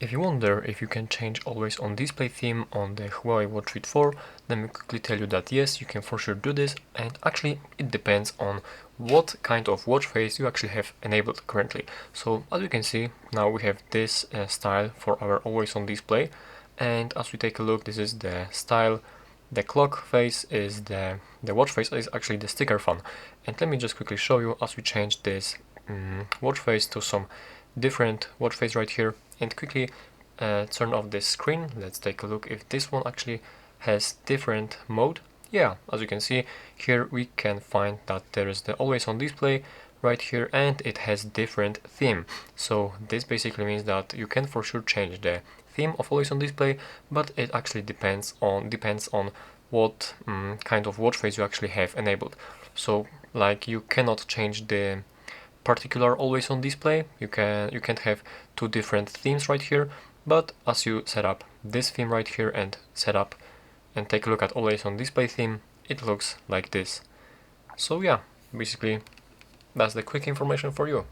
If you wonder if you can change always on display theme on the Huawei Watch Fit 4, let me quickly tell you that yes, you can for sure do this, and actually it depends on what kind of watch face you actually have enabled currently. So as you can see, now we have this style for our always on display, and as we take a look, this is the style. The clock face is the watch face is actually the sticker fan. And let me just quickly show you as we change this watch face to some different watch face right here, and quickly turn off this screen. Let's take a look if this one actually has different mode. Yeah, as you can see here, we can find that there is the always on display right here, and it has different theme. So this basically means that you can for sure change the theme of always on display, but it actually depends on what kind of watch face you actually have enabled. So like you cannot change the particular always on display. You can't have two different themes right here, but as you set up this theme right here and set up and take a look at always on display theme, it looks like this. So yeah, basically that's the quick information for you.